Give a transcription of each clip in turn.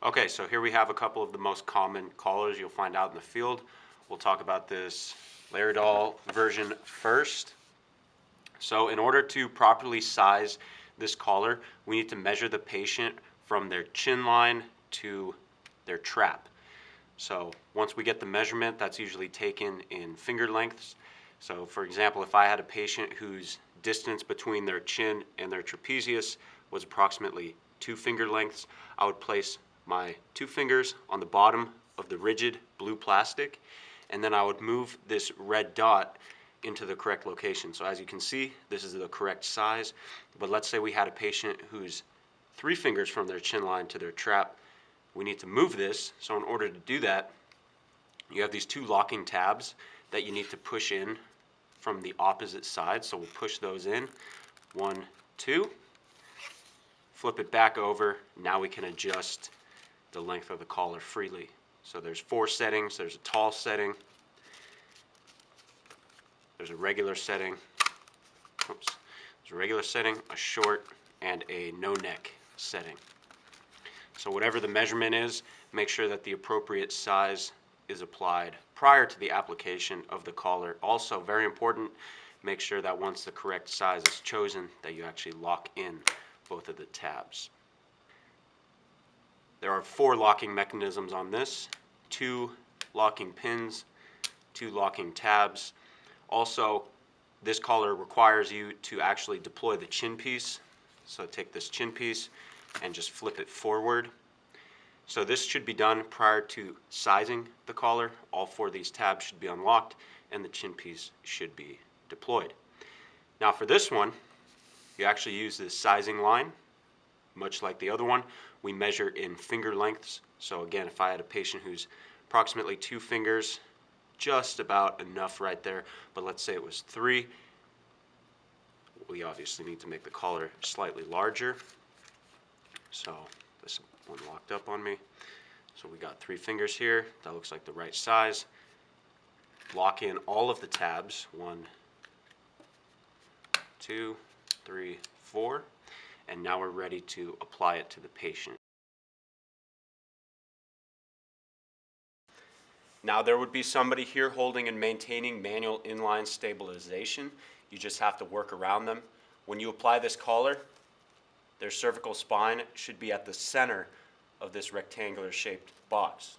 Okay, so here we have a couple of the most common collars you'll find out in the field. We'll talk about this Laerdal version first. So in order to properly size this collar, we need to measure the patient from their chin line to their trap. So once we get the measurement, that's usually taken in finger lengths. So for example, if I had a patient whose distance between their chin and their trapezius was approximately 2 finger lengths, I would place my 2 fingers on the bottom of the rigid blue plastic, and then I would move this red dot into the correct location. So as you can see, this is the correct size, but let's say we had a patient who's 3 fingers from their chin line to their trap. We need to move this, so in order to do that, you have these 2 locking tabs that you need to push in from the opposite side. So we'll push those in, 1, 2, flip it back over. Now we can adjust the length of the collar freely. So there's 4 settings. There's a tall setting, there's a regular setting, there's a regular setting, a short, and a no neck setting. So whatever the measurement is, make sure that the appropriate size is applied prior to the application of the collar. Also, very important, make sure that once the correct size is chosen, that you actually lock in both of the tabs. There are 4 locking mechanisms on this, 2 locking pins, 2 locking tabs. Also, this collar requires you to actually deploy the chin piece. So take this chin piece and just flip it forward. So this should be done prior to sizing the collar. All 4 of these tabs should be unlocked and the chin piece should be deployed. Now for this one, you actually use this sizing line. Much like the other one, we measure in finger lengths. So again, if I had a patient who's approximately 2 fingers, just about enough right there, but let's say it was 3, we obviously need to make the collar slightly larger. So this one locked up on me. So we got 3 fingers here. That looks like the right size. Lock in all of the tabs, 1, 2, 3, 4, and now we're ready to apply it to the patient. Now there would be somebody here holding and maintaining manual inline stabilization. You just have to work around them. When you apply this collar, their cervical spine should be at the center of this rectangular shaped box.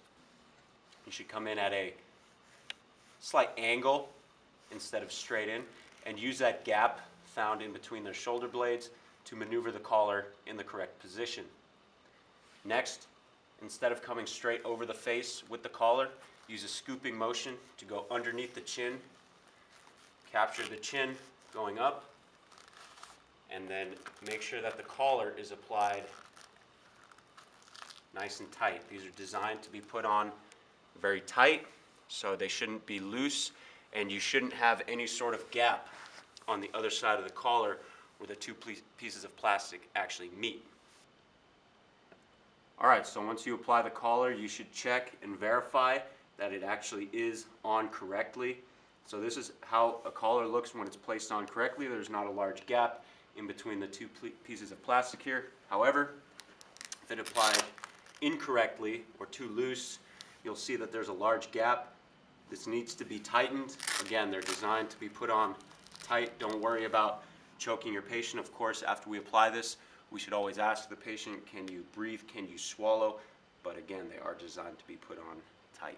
You should come in at a slight angle instead of straight in, and use that gap found in between their shoulder blades to maneuver the collar in the correct position. Next, instead of coming straight over the face with the collar, use a scooping motion to go underneath the chin, capture the chin going up, and then make sure that the collar is applied nice and tight. These are designed to be put on very tight, so they shouldn't be loose, and you shouldn't have any sort of gap on the other side of the collar where the 2 pieces of plastic actually meet. Alright, so once you apply the collar, you should check and verify that it actually is on correctly. So this is how a collar looks when it's placed on correctly. There's not a large gap in between the 2 pieces of plastic here. However, if it applied incorrectly or too loose, you'll see that there's a large gap. This needs to be tightened. Again, they're designed to be put on tight. Don't worry about choking your patient. Of course, after we apply this, we should always ask the patient, can you breathe, can you swallow? But again, they are designed to be put on tight.